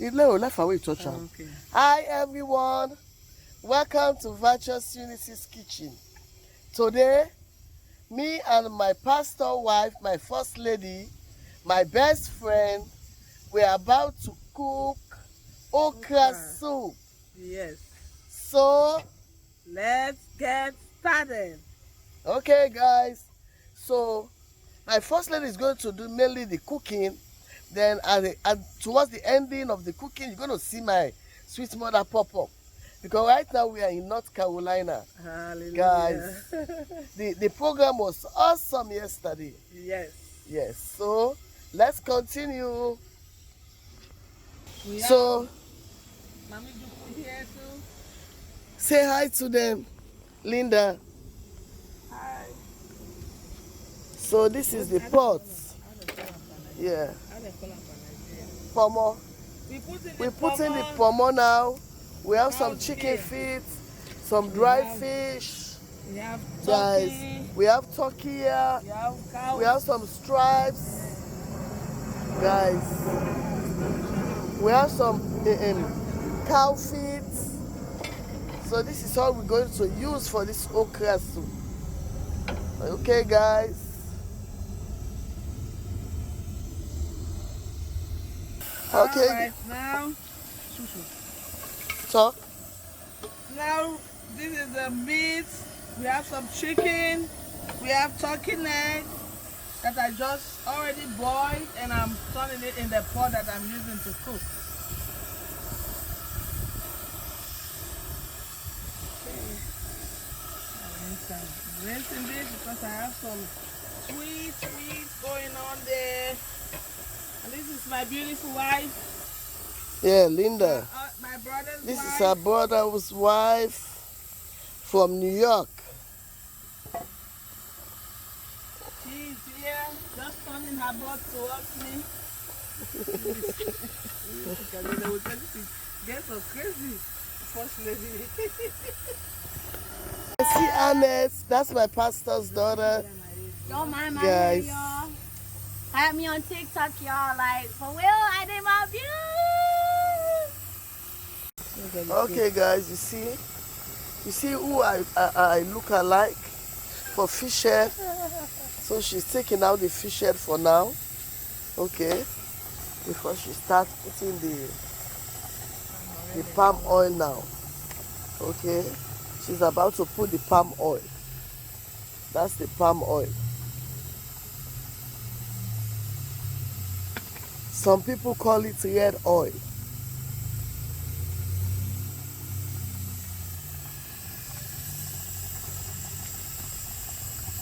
Okay. Hi everyone, welcome to Virtuous Eunice's kitchen. Today, me and my pastor wife, my first lady, my best friend, we're about to cook okra soup. Yes. So, Let's get started. okay guys, so my first lady is going to do mainly the cooking. Then towards the ending of the cooking, you're going to see my sweet mother pop up. Because right now we are in North Carolina. Hallelujah. Guys, the program was awesome yesterday. Yes. Yes, so let's continue. We So, have Mommy Dupu here too. say hi to them, Linda. Hi. So this is the pot. Yeah, pomo. We put in the pomo now. We have some chicken feet, some dry fish. We have Guys, turkey. we have turkey here. We have cow. We have some stripes. Guys, we have some cow feet. So this is all we're going to use for this okra soup. Okay, guys. Okay. Alright, now. Talk. Now, this is the meat. We have some chicken. We have turkey neck that I just already boiled, and I'm turning it in the pot that I'm using to cook. I'm rinsing this because I have some sweet meat going on there. And this is my beautiful wife. Yeah, Linda. My brother's This wife. is her brother's wife from New York. She's here, just turning her butt towards me. Get so crazy, first lady. See Annette, that's my pastor's daughter. Don't mind my Guys. hair, y'all. Have me on TikTok, y'all. Like, for real, I did my views. Okay, guys, you see who I look alike for fish head. So she's taking out the fish head for now. Okay, before she starts putting the palm oil now. Okay, she's about to put the palm oil. That's the palm oil. Some people call it red oil.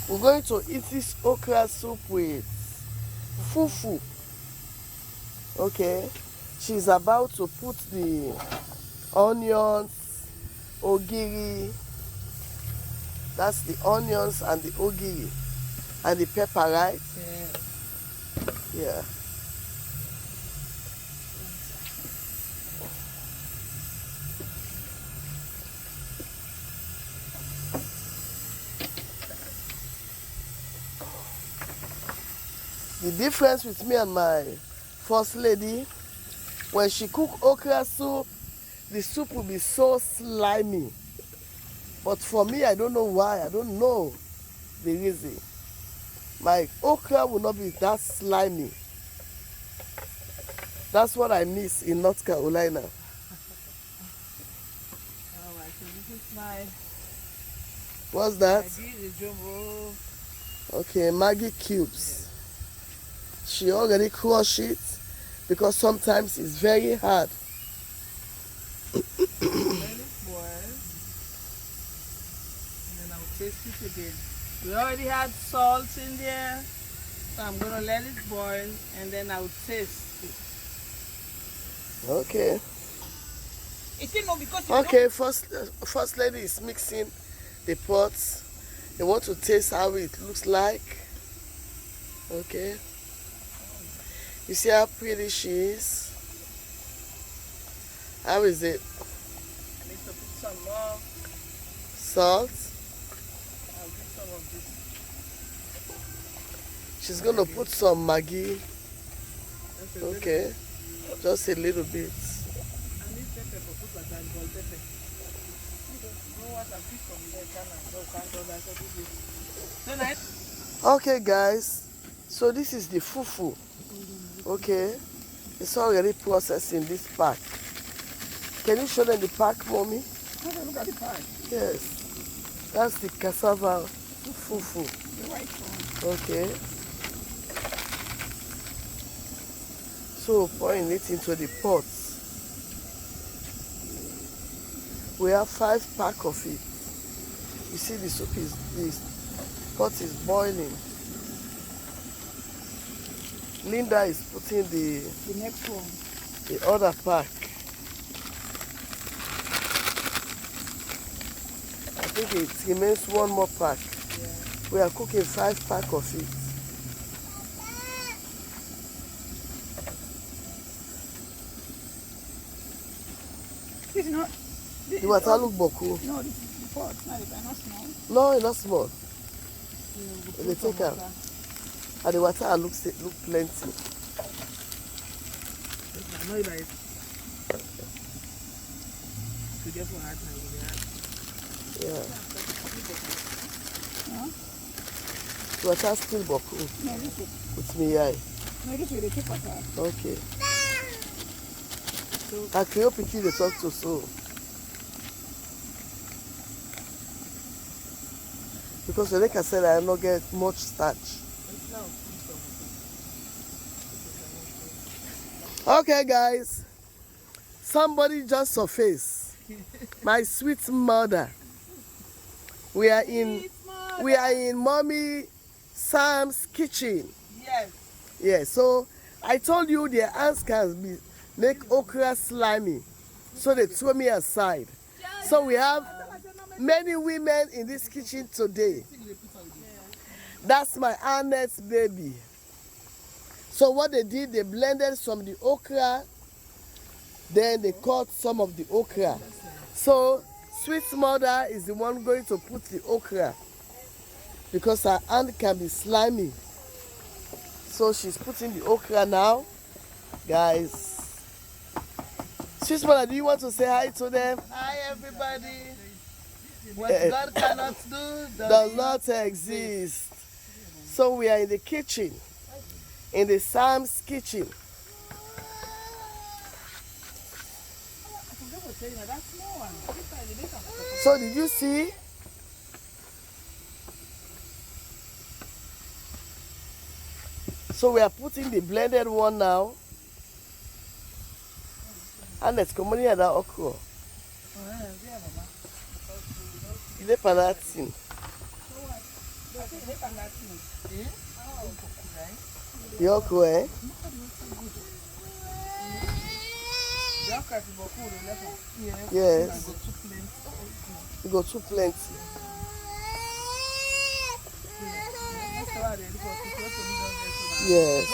We're going to eat this okra soup with fufu. Okay, she's about to put the onions, ogiri. That's the onions and the ogiri and the pepper, right? Yeah. Yeah. The difference with me and my first lady, when she cook okra soup, the soup will be so slimy. But for me, I don't know why. I don't know the reason. My okra will not be that slimy. That's what I miss in North Carolina. Alright, so this is my What's that? Maggi, the jumbo. Okay, Maggie cubes. She already crushed it because sometimes it's very hard. Let it boil. And then I'll taste it again. We already had salt in there. So I'm going to let it boil and then I'll taste it. Okay. Because Okay, first lady is mixing the pots. They want to taste how it looks like. Okay. You see how pretty she is? How is it? I need to put some more. Salt? I'll get some of this. She's gonna put some Maggi. That's a little Okay. Just a little bit. pepper, put that and ball pepper. No what I pick from there, no can't do that. Then I Okay, guys. So this is the fufu. Okay. It's already processed in this pack. Can you show them the pack, mommy? okay, look at the pack. Yes. That's the cassava fufu. The white one. Okay. So pouring it into the pot. We have 5 packs of it. You see the soup is, this pot is boiling. Linda is putting the next one. the other pack. I think it remains one more pack. Yeah. We are cooking 5 packs of it. This is not. This The water look boku. no, this is the pot. No, it's not small. No, it's not small. You They take out. And the water look plenty. I know that to get one hard time with Yeah. Huh? The water still boku. No, this is. With me eye. No, this way they take water. Okay. I can help you to talk to so. Because like I said, I don't get much starch. Okay, guys. Somebody just surfaced. My sweet mother. We are in Mommy Sam's kitchen. Yes. Yeah, so I told you their hands can be make okra slimy. So they throw me aside. So we have many women in this kitchen today. That's my Annette's baby. So what they did, they blended some of the okra, then they cut some of the okra. So sweet mother is the one going to put the okra because her hand can be slimy. So she's putting the okra now. Guys, sweet mother, do you want to say hi to them? Hi, everybody. What God cannot do Does not exist. So we are in the kitchen, in the Sam's kitchen. So did you see? So we are putting the blended one now. And let's come here that okra. Is it panatin? The okra, eh? Yes. You got too plenty. Yes.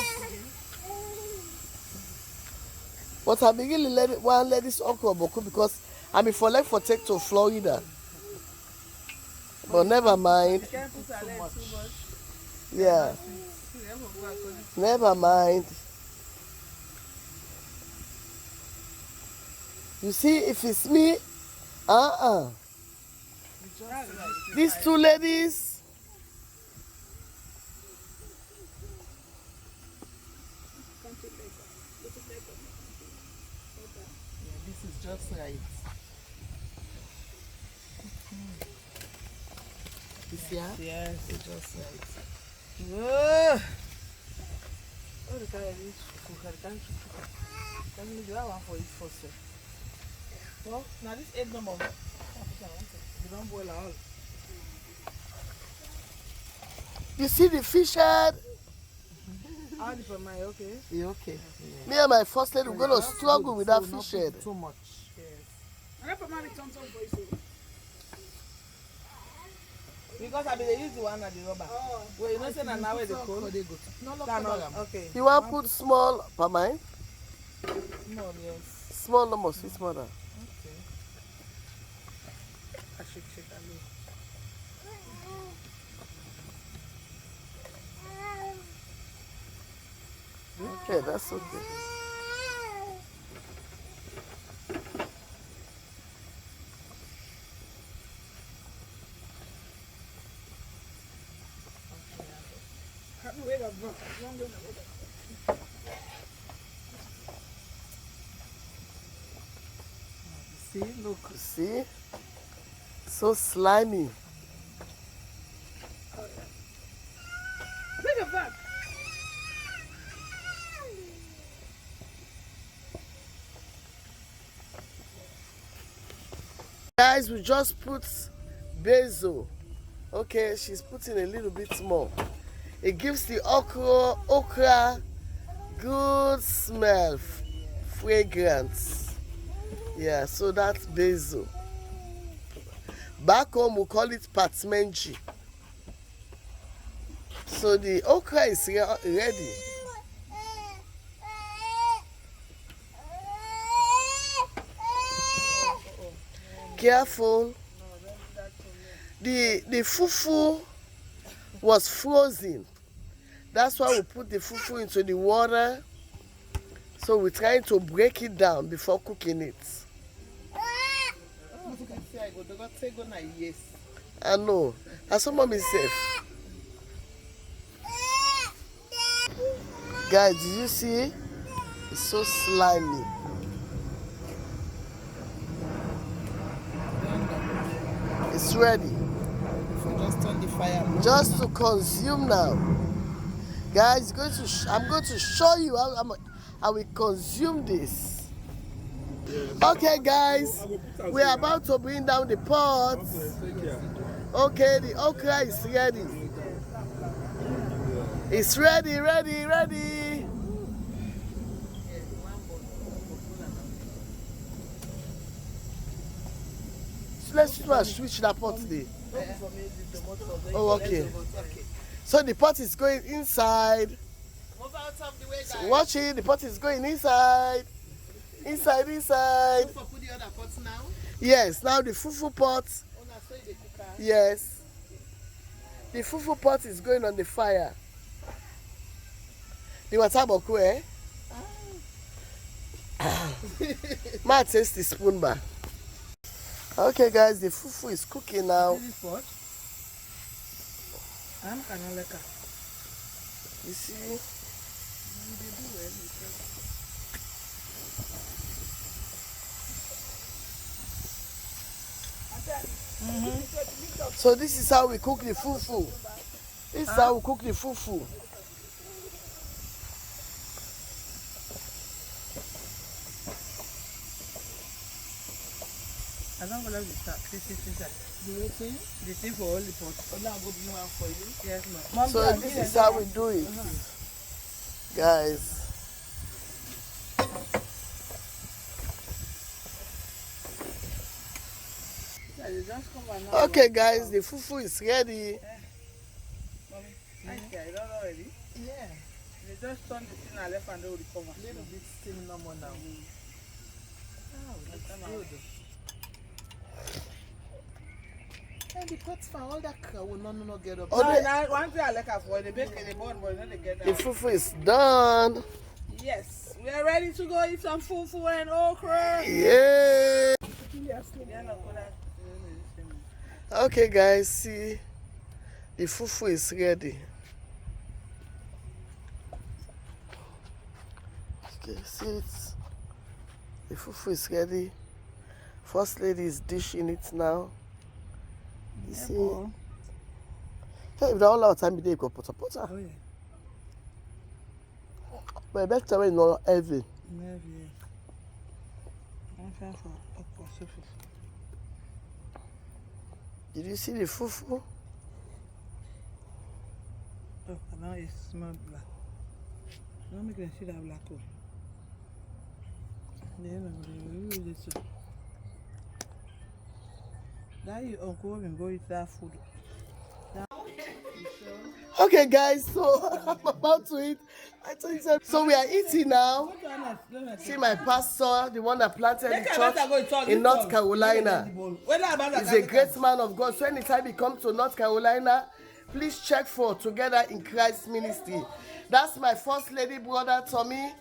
But I begin to let this okra boku because I'm for like for take to Florida. But never mind. Yeah. Never mind. You see, if it's me, these two ladies, this is just right. you see, huh? Yes, it's just right. Oh, the guy is can you do that one for it first? Well, now this egg number. You don't boil all. You see the fish head? All for my okay. Yeah, okay. Me and my first lady, we're going to struggle with that fish head. Too much. Yes. Because I be they use the one at the rubber. Oh. Well, you know say na now where they go. Okay. You want to put small per mine? Small, yes. Small number, sweet mother. Okay. I shake a little. Okay, that's okay. See, look. See? So slimy. Bring it back. Guys, we just put basil. Okay, she's putting a little bit more. It gives the okra good smell, fragrance. Yeah, so that's basil. Back home we call it patmenji. So the okra is ready. Careful. The fufu was frozen. That's why we put the fufu into the water. So we're trying to break it down before cooking it. I know. That's what mommy said. Guys, did you see? It's so slimy. It's ready. Just turn the fire. Just to consume now. Guys, I'm going to show you how I will consume this. Okay, guys, we are about to bring down the pot. Okay, the okra is ready. It's ready, ready, ready. So let's switch that pot today. Oh, okay. So the pot is going inside. Move out of the way, guys. Watch it, the pot is going inside. Inside, inside. So put the other pots now. Yes, now the fufu pot. Oh, now so the cooker. Yes. The fufu pot is going on the fire. The water boku, eh? Ma taste the spoon bar. Okay, guys, the fufu is cooking now. This pot. I'm kind of like a. You see? So this is how we cook the fufu. This is how we cook the fufu. I don't believe the thing for all the pots. Oh, now go do one for you. Yes, ma'am. So this is how we do it, guys. Okay, guys, the fufu is ready. Mommy, I don't already. Yeah. They just turn the thing and left and they will recover. A little bit still normal now. Oh, that's good. And the pots for all that will not get up. Oh, Now, one thing I like for the bake the board, but not get the fufu is done. Yes, we are ready to go eat some fufu and okra. Yeah. Okay, guys, see, the fufu is ready. Okay, see it. The fufu is ready. First lady is dishing it now. You see? Hey, if all our time they go put. Oh yeah. But better when not heavy. Maybe. I'm trying for okra soup. Did you see the fufu? Oh, now it smells black. Now we can see that black one. Now you uncle and go eat that food. Okay, guys, so I'm about to eat. I told you so we are eating now. See my pastor, the one that planted the church in North Carolina. He's a great man of God. So anytime he comes to North Carolina, please check for Together in Christ Ministry. That's my first lady brother, Tommy.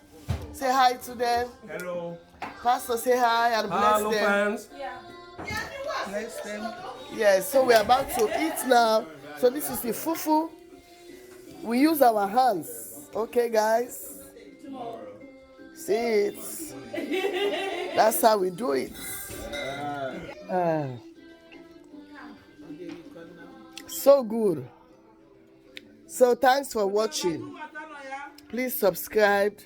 Say hi to them. Hello. Pastor, say hi and bless Hello, them. fans. Bless them. Yes, so we're about to eat now. So this is the fufu. We use our hands. Okay, guys? See it. That's how we do it. So good. So thanks for watching. Please subscribe,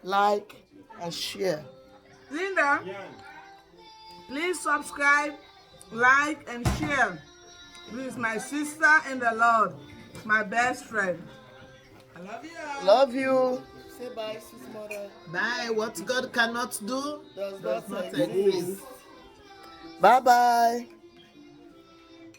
like, and share. Linda, please subscribe, like, and share. This is my sister in the Lord, my best friend. I love you. Love you. Say bye, sweet mother. Bye. What God cannot do Does does not not exist. exist. Bye-bye.